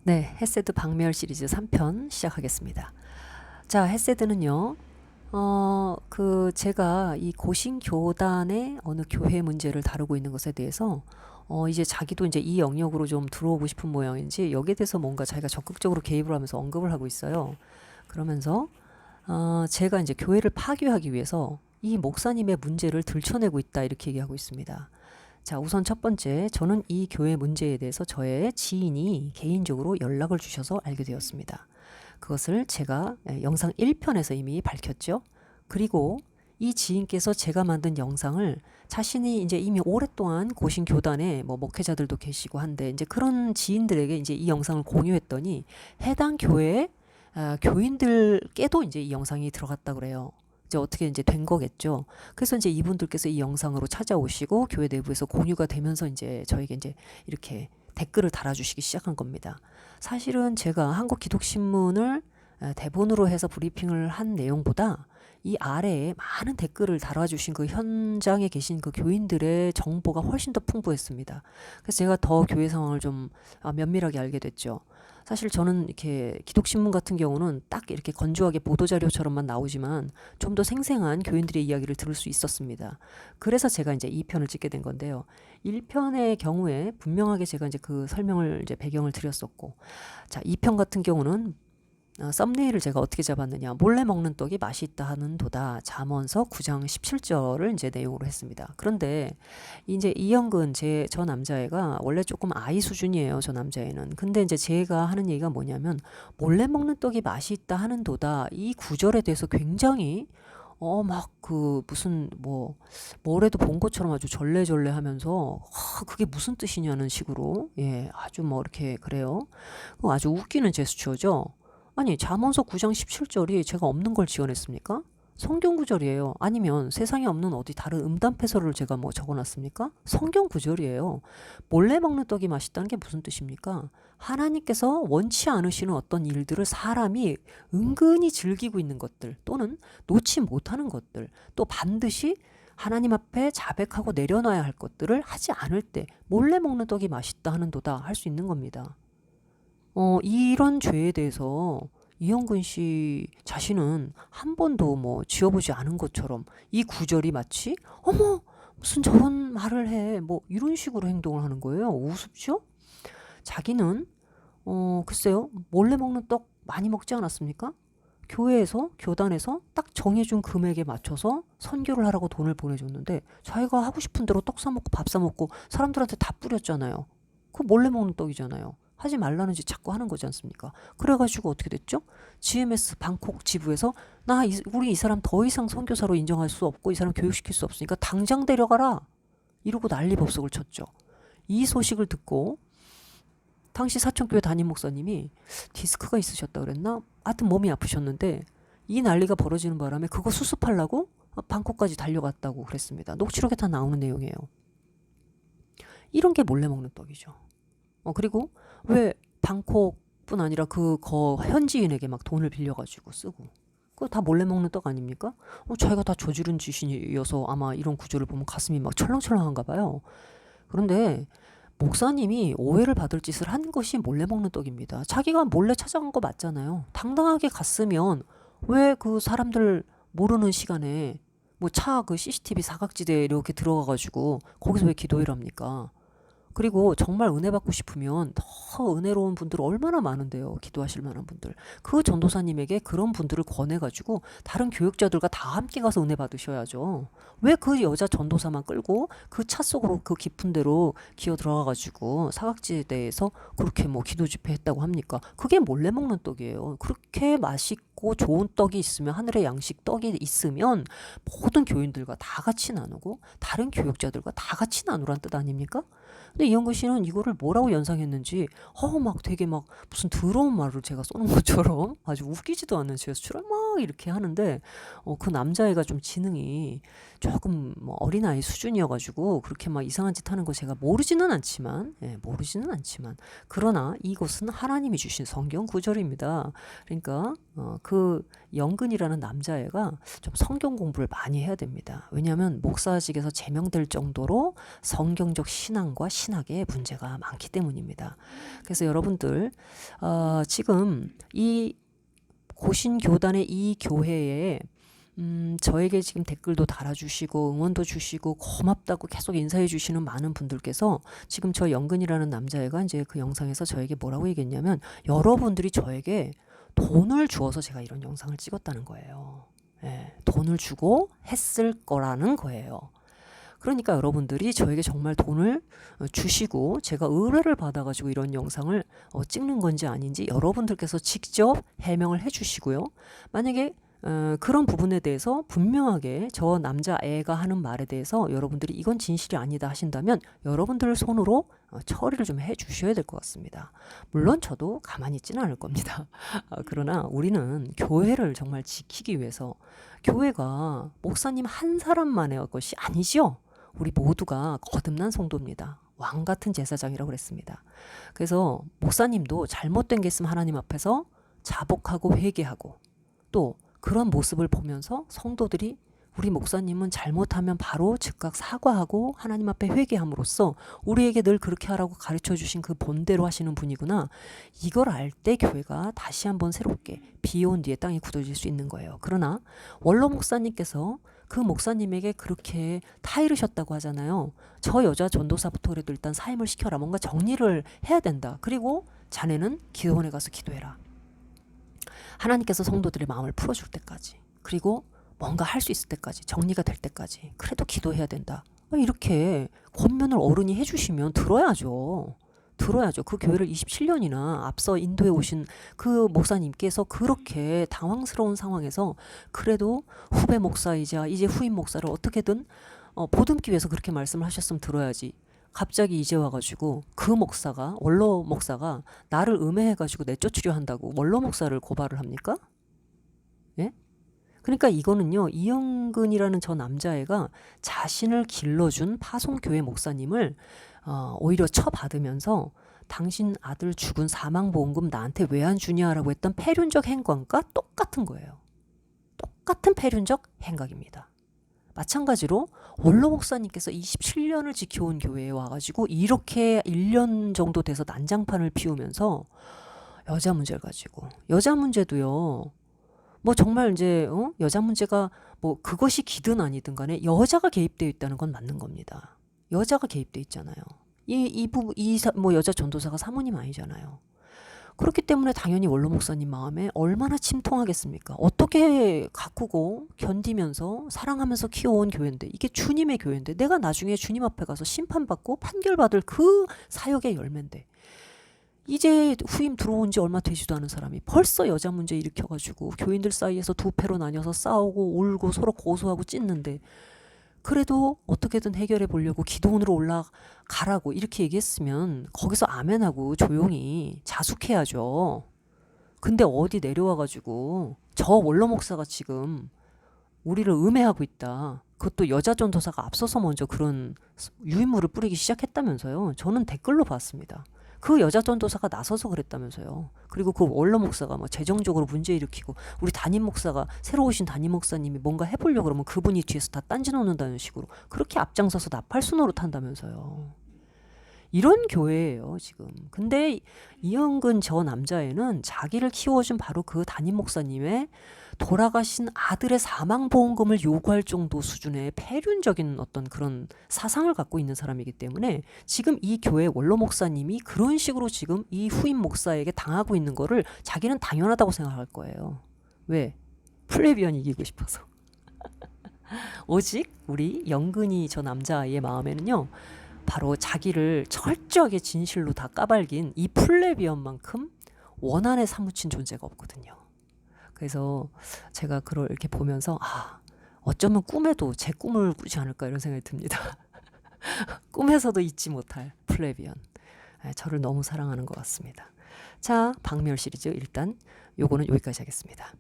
네, 헤세드 박멸 시리즈 3편 시작하겠습니다. 자, 헤세드는요, 제가 이 고신교단의 어느 교회 문제를 다루고 있는 것에 대해서, 이제 자기도 이제 이 영역으로 좀 들어오고 싶은 모양인지, 여기에 대해서 뭔가 자기가 적극적으로 개입을 하면서 언급을 하고 있어요. 그러면서, 제가 이제 교회를 파괴하기 위해서 이 목사님의 문제를 들춰내고 있다, 이렇게 얘기하고 있습니다. 자, 우선 첫 번째, 저는 이 교회 문제에 대해서 저의 지인이 개인적으로 연락을 주셔서 알게 되었습니다. 그것을 제가 영상 1편에서 이미 밝혔죠. 그리고 이 지인께서 제가 만든 영상을 자신이 이제 이미 오랫동안 고신 교단에 뭐 목회자들도 계시고 한데 이제 그런 지인들에게 이제 이 영상을 공유했더니 해당 교회 교인들께도 이제 이 영상이 들어갔다 그래요. 이제 어떻게 이제 된 거겠죠. 그래서 이제 이분들께서 이 영상으로 찾아오시고 교회 내부에서 공유가 되면서 이제 저에게 이제 이렇게 댓글을 달아주시기 시작한 겁니다. 사실은 제가 한국기독신문을 대본으로 해서 브리핑을 한 내용보다 이 아래에 많은 댓글을 달아주신 그 현장에 계신 그 교인들의 정보가 훨씬 더 풍부했습니다. 그래서 제가 더 교회 상황을 좀 면밀하게 알게 됐죠. 사실 저는 이렇게 기독신문 같은 경우는 딱 이렇게 건조하게 보도자료처럼만 나오지만 좀 더 생생한 교인들의 이야기를 들을 수 있었습니다. 그래서 제가 이제 2편을 찍게 된 건데요. 1편의 경우에 분명하게 제가 이제 그 설명을 이제 배경을 드렸었고, 자, 2편 같은 경우는 썸네일을 제가 어떻게 잡았느냐. 몰래 먹는 떡이 맛이 있다 하는 도다. 잠언서 9장 17절을 이제 내용으로 했습니다. 그런데 이제 이영근 저 남자애가 원래 조금 아이 수준이에요. 저 남자애는. 근데 이제 제가 하는 얘기가 뭐냐면 몰래 먹는 떡이 맛이 있다 하는 도다. 이 구절에 대해서 굉장히 막 무슨 뭐래도 본 것처럼 아주 절레절레 하면서 그게 무슨 뜻이냐는 식으로 예, 아주 뭐 이렇게 그래요. 아주 웃기는 제스처죠. 아니, 잠언서 9장 17절이 제가 없는 걸 지어냈습니까? 성경 구절이에요. 아니면 세상에 없는 어디 다른 음담패설을 제가 뭐 적어놨습니까? 성경 구절이에요. 몰래 먹는 떡이 맛있다는 게 무슨 뜻입니까? 하나님께서 원치 않으시는 어떤 일들을 사람이 은근히 즐기고 있는 것들 또는 놓지 못하는 것들 또 반드시 하나님 앞에 자백하고 내려놔야 할 것들을 하지 않을 때 몰래 먹는 떡이 맛있다 하는도다 할 수 있는 겁니다. 이런 죄에 대해서 이영근 씨 자신은 한 번도 뭐 지어보지 않은 것처럼 이 구절이 마치 어머 무슨 저런 말을 해 뭐 이런 식으로 행동을 하는 거예요. 우습죠? 자기는 글쎄요 몰래 먹는 떡 많이 먹지 않았습니까? 교회에서 교단에서 딱 정해준 금액에 맞춰서 선교를 하라고 돈을 보내줬는데 자기가 하고 싶은 대로 떡 사 먹고 밥 사 먹고 사람들한테 다 뿌렸잖아요. 그거 몰래 먹는 떡이잖아요. 하지 말라는 짓 자꾸 하는 거지 않습니까? 그래가지고 어떻게 됐죠? GMS 방콕 지부에서 우리 이 사람 더 이상 선교사로 인정할 수 없고 이 사람 교육시킬 수 없으니까 당장 데려가라 이러고 난리법석을 쳤죠. 이 소식을 듣고 당시 사천교회 담임 목사님이 디스크가 있으셨다 그랬나? 하여튼 몸이 아프셨는데 이 난리가 벌어지는 바람에 그거 수습하려고 방콕까지 달려갔다고 그랬습니다. 녹취록에 다 나오는 내용이에요. 이런 게 몰래 먹는 떡이죠. 그리고 왜 방콕뿐 아니라 현지인에게 막 돈을 빌려가지고 쓰고 그거 다 몰래 먹는 떡 아닙니까? 자기가 다 저지른 짓이어서 아마 이런 구조를 보면 가슴이 막 철렁철렁한가 봐요. 그런데 목사님이 오해를 받을 짓을 한 것이 몰래 먹는 떡입니다. 자기가 몰래 찾아간 거 맞잖아요. 당당하게 갔으면 왜 그 사람들 모르는 시간에 뭐 차 CCTV 사각지대에 이렇게 들어가가지고 거기서 왜 기도회를 합니까? 그리고 정말 은혜 받고 싶으면 더 은혜로운 분들 얼마나 많은데요. 기도하실 만한 분들. 그 전도사님에게 그런 분들을 권해가지고 다른 교육자들과 다 함께 가서 은혜 받으셔야죠. 왜 그 여자 전도사만 끌고 그 차 속으로 그 깊은 데로 기어 들어가가지고 사각지대에서 그렇게 뭐 기도 집회 했다고 합니까? 그게 몰래 먹는 떡이에요. 그렇게 맛있고 좋은 떡이 있으면 하늘의 양식 떡이 있으면 모든 교인들과 다 같이 나누고 다른 교육자들과 다 같이 나누란 뜻 아닙니까? 근데 이영근 씨는 이거를 뭐라고 연상했는지 막 되게 막 무슨 더러운 말을 제가 써놓은 것처럼 아주 웃기지도 않는 제스처를 막 이렇게 하는데 그 남자애가 좀 지능이 조금 뭐 어린아이 수준이어가지고 그렇게 막 이상한 짓 하는 거 제가 모르지는 않지만 그러나 이것은 하나님이 주신 성경 구절입니다. 그러니까 그 영근이라는 남자애가 좀 성경 공부를 많이 해야 됩니다. 왜냐하면 목사직에서 제명될 정도로 성경적 신앙과 엄청나게 문제가 많기 때문입니다. 그래서 여러분들 지금 이 고신교단의 이 교회에 저에게 지금 댓글도 달아주시고 응원도 주시고 고맙다고 계속 인사해 주시는 많은 분들께서 지금 저 영근이라는 남자애가 이제 그 영상에서 저에게 뭐라고 얘기했냐면, 여러분들이 저에게 돈을 주어서 제가 이런 영상을 찍었다는 거예요. 예, 돈을 주고 했을 거라는 거예요. 그러니까 여러분들이 저에게 정말 돈을 주시고 제가 의뢰를 받아가지고 이런 영상을 찍는 건지 아닌지 여러분들께서 직접 해명을 해주시고요. 만약에 그런 부분에 대해서 분명하게 저 남자애가 하는 말에 대해서 여러분들이 이건 진실이 아니다 하신다면 여러분들 손으로 처리를 좀 해주셔야 될 것 같습니다. 물론 저도 가만히 있지는 않을 겁니다. 그러나 우리는 교회를 정말 지키기 위해서, 교회가 목사님 한 사람만의 것이 아니죠. 우리 모두가 거듭난 성도입니다. 왕 같은 제사장이라고 그랬습니다. 그래서 목사님도 잘못된 게 있으면 하나님 앞에서 자복하고 회개하고, 또 그런 모습을 보면서 성도들이 우리 목사님은 잘못하면 바로 즉각 사과하고 하나님 앞에 회개함으로써 우리에게 늘 그렇게 하라고 가르쳐 주신 그 본대로 하시는 분이구나, 이걸 알 때 교회가 다시 한번 새롭게 비온 뒤에 땅이 굳어질 수 있는 거예요. 그러나 원로 목사님께서 그 목사님에게 그렇게 타이르셨다고 하잖아요. 저 여자 전도사부터 그래도 일단 사임을 시켜라, 뭔가 정리를 해야 된다. 그리고 자네는 기도원에 가서 기도해라. 하나님께서 성도들의 마음을 풀어줄 때까지, 그리고 뭔가 할 수 있을 때까지, 정리가 될 때까지 그래도 기도해야 된다. 이렇게 권면을 어른이 해주시면 들어야죠. 그 교회를 27년이나 앞서 인도해 오신 그 목사님께서 그렇게 당황스러운 상황에서 그래도 후배 목사이자 이제 후임 목사를 어떻게든 보듬기 위해서 그렇게 말씀을 하셨으면 들어야지. 갑자기 이제 와가지고 그 목사가, 원로 목사가 나를 음해해가지고 내쫓으려 한다고 원로 목사를 고발을 합니까? 예? 그러니까 이거는요, 이영근이라는 저 남자애가 자신을 길러준 파송교회 목사님을 오히려 처받으면서 당신 아들 죽은 사망보험금 나한테 왜 안 주냐라고 했던 패륜적 행각과 똑같은 거예요. 똑같은 패륜적 행각입니다. 마찬가지로 원로 목사님께서 27년을 지켜온 교회에 와가지고 이렇게 1년 정도 돼서 난장판을 피우면서 여자 문제를 가지고, 여자 문제도요, 뭐 정말 이제 여자 문제가 뭐 그것이 기든 아니든 간에 여자가 개입되어 있다는 건 맞는 겁니다. 여자가 개입되어 있잖아요. 뭐 여자 전도사가 사모님 아니잖아요. 그렇기 때문에 당연히 원로 목사님 마음에 얼마나 침통하겠습니까? 어떻게 가꾸고 견디면서 사랑하면서 키워온 교회인데, 이게 주님의 교회인데, 내가 나중에 주님 앞에 가서 심판받고 판결받을 그 사역의 열매인데, 이제 후임 들어온 지 얼마 되지도 않은 사람이 벌써 여자 문제 일으켜가지고 교인들 사이에서 두 패로 나뉘어서 싸우고 울고 서로 고소하고 찢는데, 그래도 어떻게든 해결해 보려고 기도원으로 올라가라고 이렇게 얘기했으면 거기서 아멘하고 조용히 자숙해야죠. 근데 어디 내려와가지고 저 원로 목사가 지금 우리를 음해하고 있다, 그것도 여자 전도사가 앞서서 먼저 그런 유인물을 뿌리기 시작했다면서요. 저는 댓글로 봤습니다. 그 여자 전도사가 나서서 그랬다면서요. 그리고 그 원로 목사가 뭐 재정적으로 문제 일으키고, 우리 담임 목사가, 새로 오신 담임 목사님이 뭔가 해보려고 그러면 그분이 뒤에서 다 딴지 놓는다는 식으로 그렇게 앞장서서 나팔수 노릇한다면서요. 이런 교회예요 지금. 근데 이영근 저 남자애는 자기를 키워준 바로 그 담임 목사님의 돌아가신 아들의 사망보험금을 요구할 정도 수준의 폐륜적인 어떤 그런 사상을 갖고 있는 사람이기 때문에 지금 이 교회 원로 목사님이 그런 식으로 지금 이 후임 목사에게 당하고 있는 거를 자기는 당연하다고 생각할 거예요. 왜? 플레비언이 이기고 싶어서. 오직 우리 영근이 저 남자아이의 마음에는요, 바로 자기를 철저하게 진실로 다 까발긴 이 플레비언만큼 원한에 사무친 존재가 없거든요. 그래서 제가 그걸 이렇게 보면서 어쩌면 꿈에도 제 꿈을 꾸지 않을까 이런 생각이 듭니다. 꿈에서도 잊지 못할 플레비언. 저를 너무 사랑하는 것 같습니다. 자, 박멸 시리즈 일단 요거는 여기까지 하겠습니다.